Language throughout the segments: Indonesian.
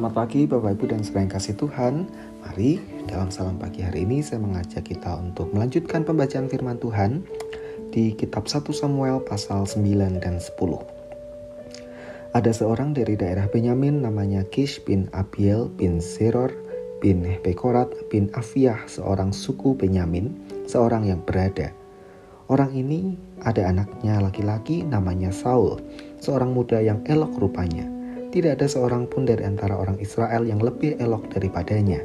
Selamat pagi Bapak Ibu dan saudara yang kasih Tuhan. Mari dalam salam pagi hari ini saya mengajak kita untuk melanjutkan pembacaan firman Tuhan di kitab 1 Samuel pasal 9 dan 10. Ada seorang dari daerah Benyamin namanya Kish bin Abiel bin Zeror bin Bekorat bin Afiah, seorang suku Benyamin, seorang yang berada. Orang ini ada anaknya laki-laki namanya Saul, seorang muda yang elok rupanya. Tidak ada seorang pun dari antara orang Israel yang lebih elok daripadanya.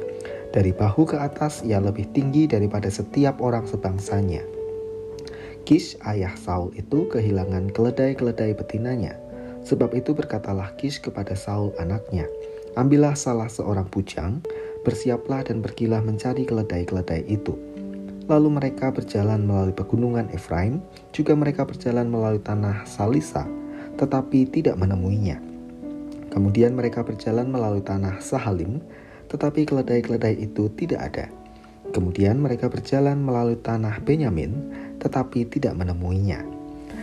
Dari bahu ke atas ia lebih tinggi daripada setiap orang sebangsanya. Kish ayah Saul itu kehilangan keledai-keledai betinanya. Sebab itu berkatalah Kish kepada Saul anaknya, "Ambillah salah seorang bujang, bersiaplah dan pergilah mencari keledai-keledai itu." Lalu mereka berjalan melalui pegunungan Efraim, juga mereka berjalan melalui tanah Salisa, tetapi tidak menemuinya. Kemudian mereka berjalan melalui tanah Sahalim, tetapi keledai-keledai itu tidak ada. Kemudian mereka berjalan melalui tanah Benyamin, tetapi tidak menemuinya.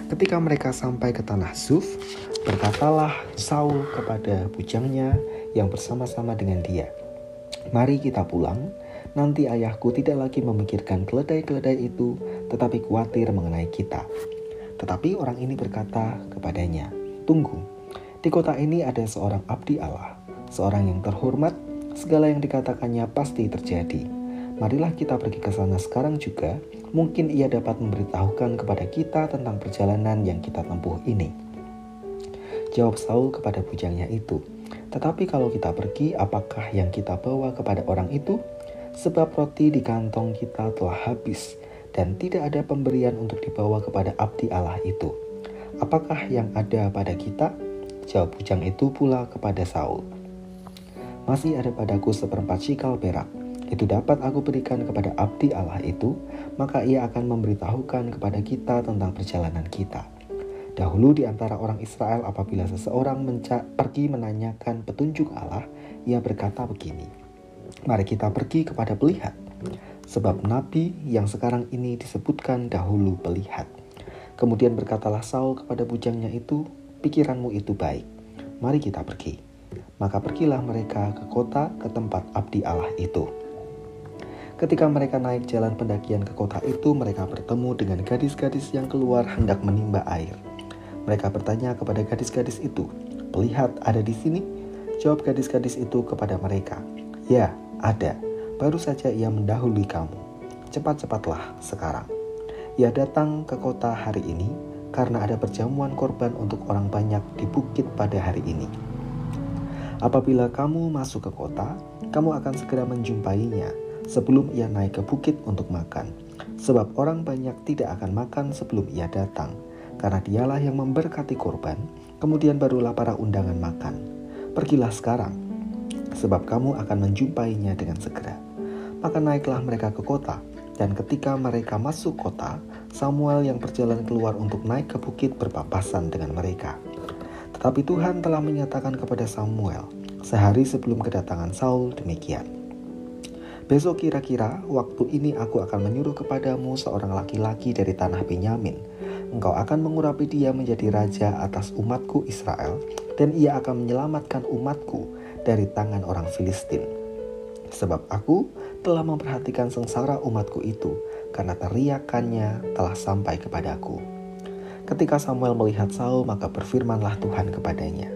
Ketika mereka sampai ke tanah Zuf, berkatalah Saul kepada bujangnya yang bersama-sama dengan dia, "Mari kita pulang, nanti ayahku tidak lagi memikirkan keledai-keledai itu, tetapi khawatir mengenai kita." Tetapi orang ini berkata kepadanya, "Tunggu, di kota ini ada seorang abdi Allah, seorang yang terhormat, segala yang dikatakannya pasti terjadi. Marilah kita pergi ke sana sekarang juga, mungkin ia dapat memberitahukan kepada kita tentang perjalanan yang kita tempuh ini." Jawab Saul kepada bujangnya itu, "Tetapi kalau kita pergi, apakah yang kita bawa kepada orang itu? Sebab roti di kantong kita telah habis, dan tidak ada pemberian untuk dibawa kepada abdi Allah itu. Apakah yang ada pada kita?" Jawab bujang itu pula kepada Saul, "Masih ada padaku seperempat shikal perak. Itu dapat aku berikan kepada abdi Allah itu, maka ia akan memberitahukan kepada kita tentang perjalanan kita." Dahulu di antara orang Israel apabila seseorang pergi menanyakan petunjuk Allah, ia berkata begini, "Mari kita pergi kepada pelihat." Sebab nabi yang sekarang ini disebutkan dahulu pelihat. Kemudian berkatalah Saul kepada bujangnya itu, "Pikiranmu itu baik, mari kita pergi." Maka pergilah mereka ke kota, ke tempat abdi Allah itu. Ketika mereka naik jalan pendakian ke kota itu, mereka bertemu dengan gadis-gadis yang keluar hendak menimba air. Mereka bertanya kepada gadis-gadis itu, "Pelihat ada di sini?" Jawab gadis-gadis itu kepada mereka, "Ya, ada. Baru saja ia mendahului kamu. Cepat-cepatlah sekarang. Ia datang ke kota hari ini, karena ada perjamuan korban untuk orang banyak di bukit pada hari ini. Apabila kamu masuk ke kota, kamu akan segera menjumpainya sebelum ia naik ke bukit untuk makan. Sebab orang banyak tidak akan makan sebelum ia datang, karena dialah yang memberkati korban, kemudian barulah para undangan makan. Pergilah sekarang, sebab kamu akan menjumpainya dengan segera." Maka naiklah mereka ke kota, dan ketika mereka masuk kota, Samuel yang berjalan keluar untuk naik ke bukit berpapasan dengan mereka. Tetapi Tuhan telah menyatakan kepada Samuel sehari sebelum kedatangan Saul demikian, "Besok kira-kira waktu ini aku akan menyuruh kepadamu seorang laki-laki dari tanah Benyamin. Engkau akan mengurapi dia menjadi raja atas umatku Israel, dan ia akan menyelamatkan umatku dari tangan orang Filistin. Sebab aku telah memperhatikan sengsara umatku itu, karena teriakannya telah sampai kepadaku." Ketika Samuel melihat Saul, maka berfirmanlah Tuhan kepadanya,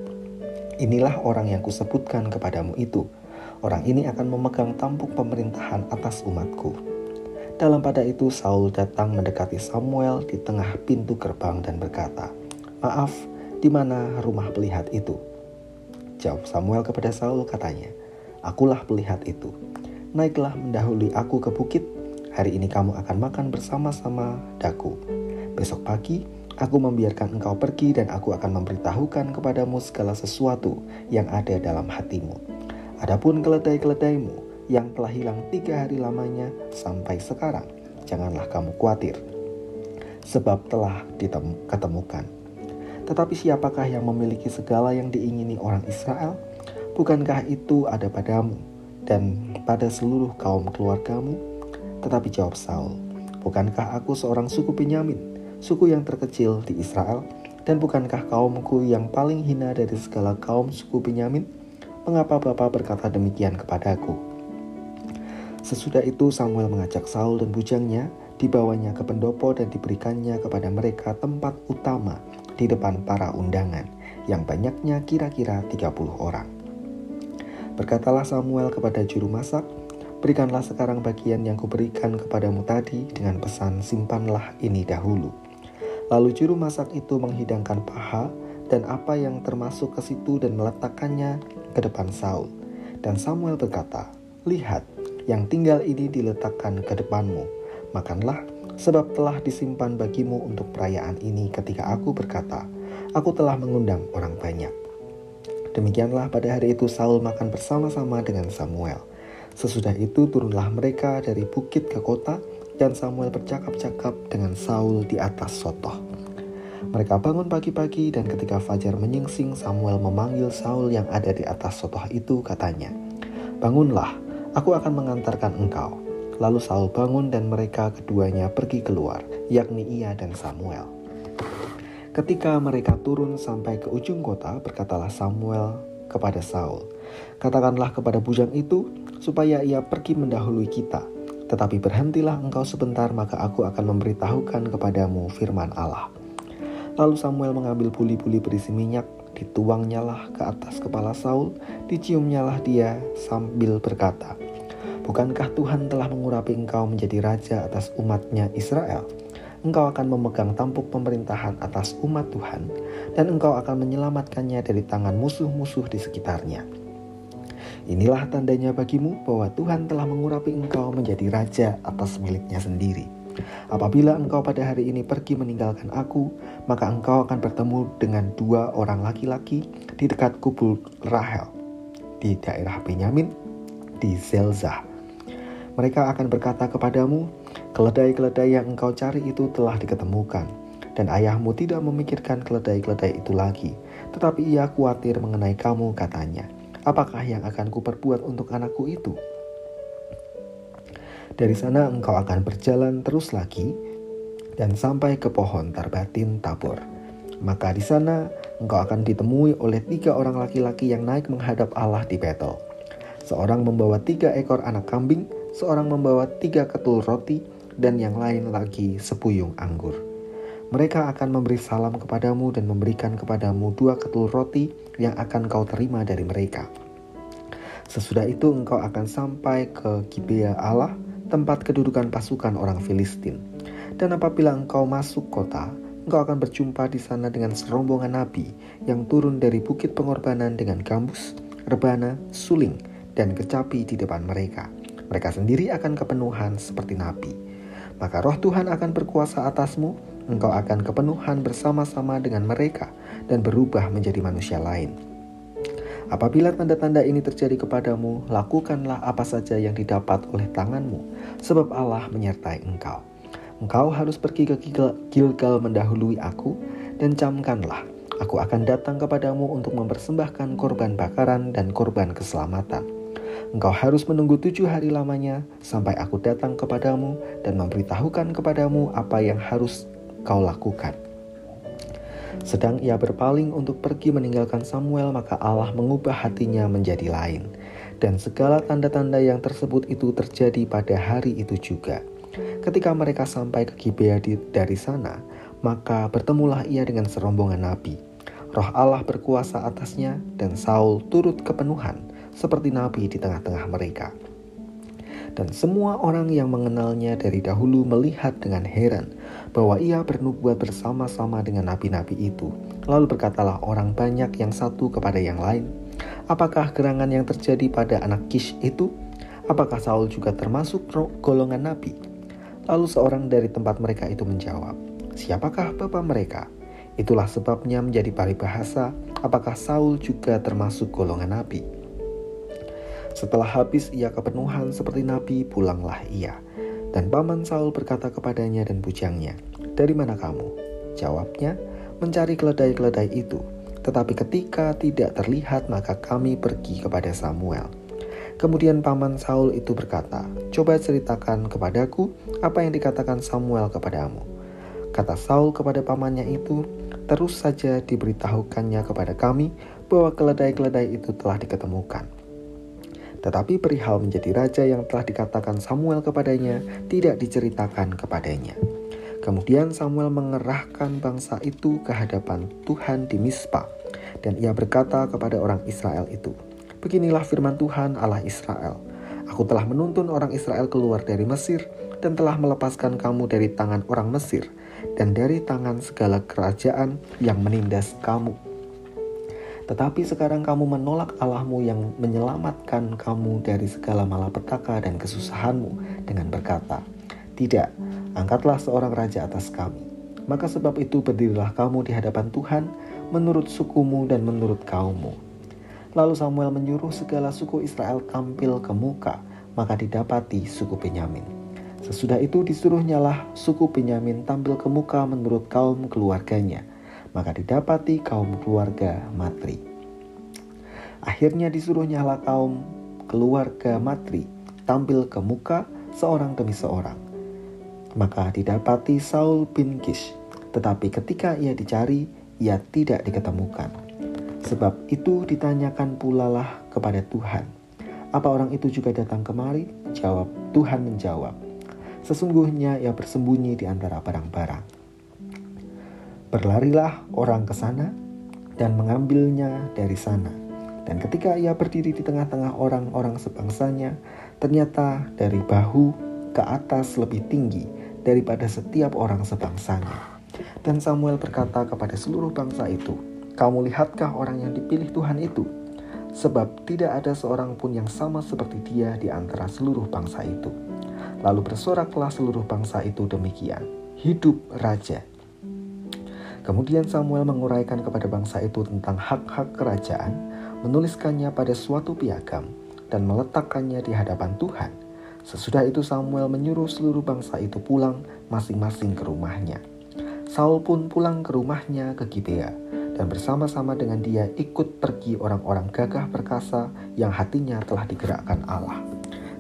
"Inilah orang yang kusebutkan kepadamu itu. Orang ini akan memegang tampuk pemerintahan atas umatku." Dalam pada itu Saul datang mendekati Samuel di tengah pintu gerbang dan berkata, "Maaf, di mana rumah pelihat itu?" Jawab Samuel kepada Saul, katanya, "Akulah pelihat itu. Naiklah mendahului aku ke bukit. Hari ini kamu akan makan bersama-sama daku. Besok pagi aku membiarkan engkau pergi, dan aku akan memberitahukan kepadamu segala sesuatu yang ada dalam hatimu. Adapun keledai-keledaimu yang telah hilang 3 hari lamanya sampai sekarang, janganlah kamu khawatir, sebab telah ketemukan. Tetapi siapakah yang memiliki segala yang diingini orang Israel? Bukankah itu ada padamu dan pada seluruh kaum keluargamu?" Tetapi jawab Saul, "Bukankah aku seorang suku Benyamin, suku yang terkecil di Israel? Dan bukankah kaumku yang paling hina dari segala kaum suku Benyamin? Mengapa Bapa berkata demikian kepadaku?" Sesudah itu Samuel mengajak Saul dan bujangnya, dibawanya ke pendopo dan diberikannya kepada mereka tempat utama di depan para undangan, yang banyaknya kira-kira 30 orang. Berkatalah Samuel kepada juru masak, "Berikanlah sekarang bagian yang kuberikan kepadamu tadi dengan pesan, simpanlah ini dahulu." Lalu juru masak itu menghidangkan paha dan apa yang termasuk ke situ dan meletakkannya ke depan Saul. Dan Samuel berkata, "Lihat, yang tinggal ini diletakkan ke depanmu. Makanlah, sebab telah disimpan bagimu untuk perayaan ini ketika aku berkata, aku telah mengundang orang banyak." Demikianlah pada hari itu Saul makan bersama-sama dengan Samuel. Sesudah itu turunlah mereka dari bukit ke kota, dan Samuel bercakap-cakap dengan Saul di atas sotoh. Mereka bangun pagi-pagi, dan ketika fajar menyingsing, Samuel memanggil Saul yang ada di atas sotoh itu, katanya, "Bangunlah, aku akan mengantarkan engkau." Lalu Saul bangun dan mereka keduanya pergi keluar, yakni ia dan Samuel. Ketika mereka turun sampai ke ujung kota, berkatalah Samuel kepada Saul, "Katakanlah kepada bujang itu, supaya ia pergi mendahului kita. Tetapi berhentilah engkau sebentar, maka aku akan memberitahukan kepadamu firman Allah." Lalu Samuel mengambil buli-buli berisi minyak, dituangnyalah ke atas kepala Saul, diciumnyalah dia sambil berkata, "Bukankah Tuhan telah mengurapi engkau menjadi raja atas umatnya Israel? Engkau akan memegang tampuk pemerintahan atas umat Tuhan, dan engkau akan menyelamatkannya dari tangan musuh-musuh di sekitarnya. Inilah tandanya bagimu bahwa Tuhan telah mengurapi engkau menjadi raja atas miliknya sendiri. Apabila engkau pada hari ini pergi meninggalkan aku, maka engkau akan bertemu dengan 2 orang laki-laki di dekat kubur Rahel di daerah Benyamin di Zelzah. Mereka akan berkata kepadamu, keledai-keledai yang engkau cari itu telah diketemukan, dan ayahmu tidak memikirkan keledai-keledai itu lagi, tetapi ia khawatir mengenai kamu, katanya, apakah yang akan kuperbuat untuk anakku itu? Dari sana engkau akan berjalan terus lagi dan sampai ke pohon Tarbatin Tabor. Maka di sana engkau akan ditemui oleh 3 orang laki-laki yang naik menghadap Allah di Betel. Seorang membawa 3 ekor anak kambing, seorang membawa 3 ketul roti, dan yang lain lagi sepuyung anggur. Mereka akan memberi salam kepadamu dan memberikan kepadamu 2 ketul roti yang akan kau terima dari mereka. Sesudah itu engkau akan sampai ke Gibea Allah, tempat kedudukan pasukan orang Filistin. Dan apabila engkau masuk kota, engkau akan berjumpa di sana dengan serombongan nabi yang turun dari bukit pengorbanan dengan gambus, rebana, suling, dan kecapi di depan mereka. Mereka sendiri akan kepenuhan seperti nabi. Maka roh Tuhan akan berkuasa atasmu, engkau akan kepenuhan bersama-sama dengan mereka dan berubah menjadi manusia lain. Apabila tanda-tanda ini terjadi kepadamu, lakukanlah apa saja yang didapat oleh tanganmu, sebab Allah menyertai engkau. Engkau harus pergi ke Gilgal mendahului aku, dan camkanlah, aku akan datang kepadamu untuk mempersembahkan korban bakaran dan korban keselamatan. Engkau harus menunggu 7 hari lamanya, sampai aku datang kepadamu dan memberitahukan kepadamu apa yang harus kau lakukan. Sedang ia berpaling untuk pergi meninggalkan Samuel, maka Allah mengubah hatinya menjadi lain. Dan segala tanda-tanda yang tersebut itu terjadi pada hari itu juga. Ketika mereka sampai ke Gibea dari sana, maka bertemulah ia dengan serombongan nabi. Roh Allah berkuasa atasnya, dan Saul turut kepenuhan seperti nabi di tengah-tengah mereka. Dan semua orang yang mengenalnya dari dahulu melihat dengan heran bahwa ia bernubuat bersama-sama dengan nabi-nabi itu. Lalu berkatalah orang banyak yang satu kepada yang lain, apakah gerangan yang terjadi pada anak Kish itu? Apakah Saul juga termasuk golongan nabi? Lalu seorang dari tempat mereka itu menjawab, siapakah bapa mereka? Itulah sebabnya menjadi paribahasa, apakah Saul juga termasuk golongan nabi? Setelah habis ia kepenuhan seperti nabi, pulanglah ia. Dan paman Saul berkata kepadanya dan bujangnya, dari mana kamu? Jawabnya, mencari keledai-keledai itu. Tetapi ketika tidak terlihat, maka kami pergi kepada Samuel. Kemudian paman Saul itu berkata, coba ceritakan kepadaku apa yang dikatakan Samuel kepadamu. Kata Saul kepada pamannya itu, terus saja diberitahukannya kepada kami bahwa keledai-keledai itu telah diketemukan. Tetapi perihal menjadi raja yang telah dikatakan Samuel kepadanya tidak diceritakan kepadanya. Kemudian Samuel mengerahkan bangsa itu ke hadapan Tuhan di Mizpa, dan ia berkata kepada orang Israel itu, "Beginilah firman Tuhan Allah Israel, Aku telah menuntun orang Israel keluar dari Mesir dan telah melepaskan kamu dari tangan orang Mesir dan dari tangan segala kerajaan yang menindas kamu. Tetapi sekarang kamu menolak Allahmu yang menyelamatkan kamu dari segala malapetaka dan kesusahanmu dengan berkata, 'Tidak, angkatlah seorang raja atas kami.' Maka sebab itu berdirilah kamu di hadapan Tuhan menurut sukumu dan menurut kaummu." Lalu Samuel menyuruh segala suku Israel tampil ke muka, maka didapati suku Benyamin. Sesudah itu disuruhnyalah suku Benyamin tampil ke muka menurut kaum keluarganya, maka didapati kaum keluarga Matri. Akhirnya disuruhnyalah kaum keluarga Matri tampil ke muka seorang demi seorang, maka didapati Saul bin Kish, tetapi ketika ia dicari, ia tidak diketemukan. Sebab itu ditanyakan pula lah kepada Tuhan, "Apa orang itu juga datang kemari?" Jawab Tuhan menjawab, "Sesungguhnya ia bersembunyi di antara barang-barang." Berlarilah orang ke sana dan mengambilnya dari sana. Dan ketika ia berdiri di tengah-tengah orang-orang sebangsanya, ternyata dari bahu ke atas lebih tinggi daripada setiap orang sebangsanya. Dan Samuel berkata kepada seluruh bangsa itu, "Kamu lihatkah orang yang dipilih Tuhan itu? Sebab tidak ada seorang pun yang sama seperti dia di antara seluruh bangsa itu." Lalu bersoraklah seluruh bangsa itu demikian, "Hidup raja." Kemudian Samuel menguraikan kepada bangsa itu tentang hak-hak kerajaan, menuliskannya pada suatu piagam, dan meletakkannya di hadapan Tuhan. Sesudah itu Samuel menyuruh seluruh bangsa itu pulang masing-masing ke rumahnya. Saul pun pulang ke rumahnya ke Gibea, dan bersama-sama dengan dia ikut pergi orang-orang gagah perkasa yang hatinya telah digerakkan Allah.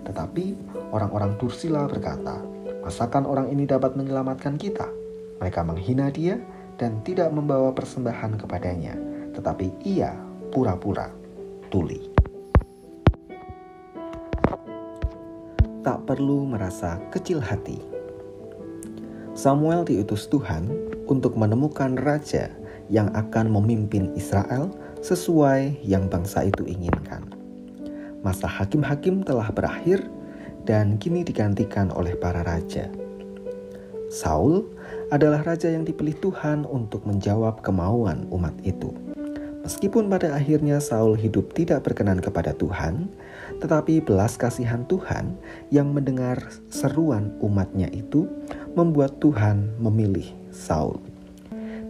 Tetapi orang-orang Dursila berkata, "Masakan orang ini dapat menyelamatkan kita?" Mereka menghina dia dan tidak membawa persembahan kepadanya, tetapi ia pura-pura tuli. Tak perlu merasa kecil hati. Samuel diutus Tuhan untuk menemukan raja yang akan memimpin Israel sesuai yang bangsa itu inginkan. Masa hakim-hakim telah berakhir dan kini digantikan oleh para raja. Saul adalah raja yang dipilih Tuhan untuk menjawab kemauan umat itu. Meskipun pada akhirnya Saul hidup tidak berkenan kepada Tuhan, tetapi belas kasihan Tuhan yang mendengar seruan umatnya itu membuat Tuhan memilih Saul.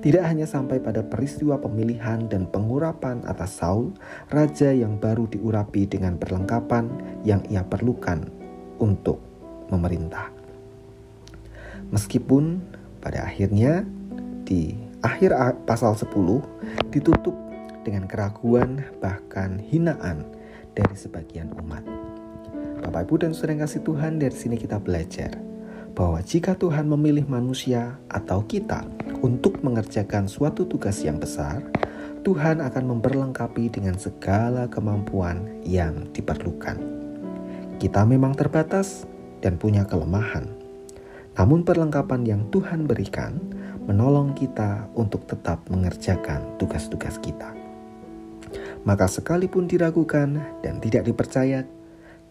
Tidak hanya sampai pada peristiwa pemilihan dan pengurapan atas Saul, raja yang baru diurapi dengan perlengkapan yang ia perlukan untuk memerintah. Meskipun pada akhirnya di akhir pasal 10 ditutup dengan keraguan bahkan hinaan dari sebagian umat. Bapak, Ibu, dan Saudara yang kasih Tuhan, dari sini kita belajar bahwa jika Tuhan memilih manusia atau kita untuk mengerjakan suatu tugas yang besar, Tuhan akan memperlengkapi dengan segala kemampuan yang diperlukan. Kita memang terbatas dan punya kelemahan, namun perlengkapan yang Tuhan berikan menolong kita untuk tetap mengerjakan tugas-tugas kita. Maka sekalipun diragukan dan tidak dipercaya,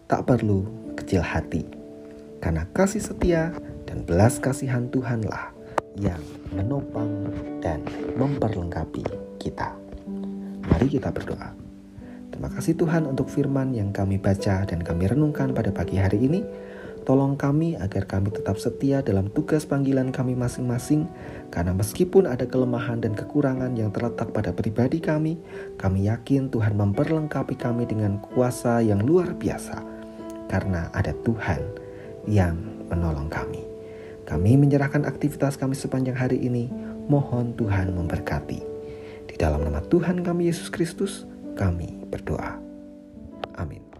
tak perlu kecil hati, karena kasih setia dan belas kasihan Tuhanlah yang menopang dan memperlengkapi kita. Mari kita berdoa. Terima kasih Tuhan untuk firman yang kami baca dan kami renungkan pada pagi hari ini. Tolong kami agar kami tetap setia dalam tugas panggilan kami masing-masing, karena meskipun ada kelemahan dan kekurangan yang terletak pada pribadi kami yakin Tuhan memperlengkapi kami dengan kuasa yang luar biasa, karena ada Tuhan yang menolong kami. Kami menyerahkan aktivitas kami sepanjang hari ini, mohon Tuhan memberkati. Di dalam nama Tuhan kami Yesus Kristus, kami berdoa. Amin.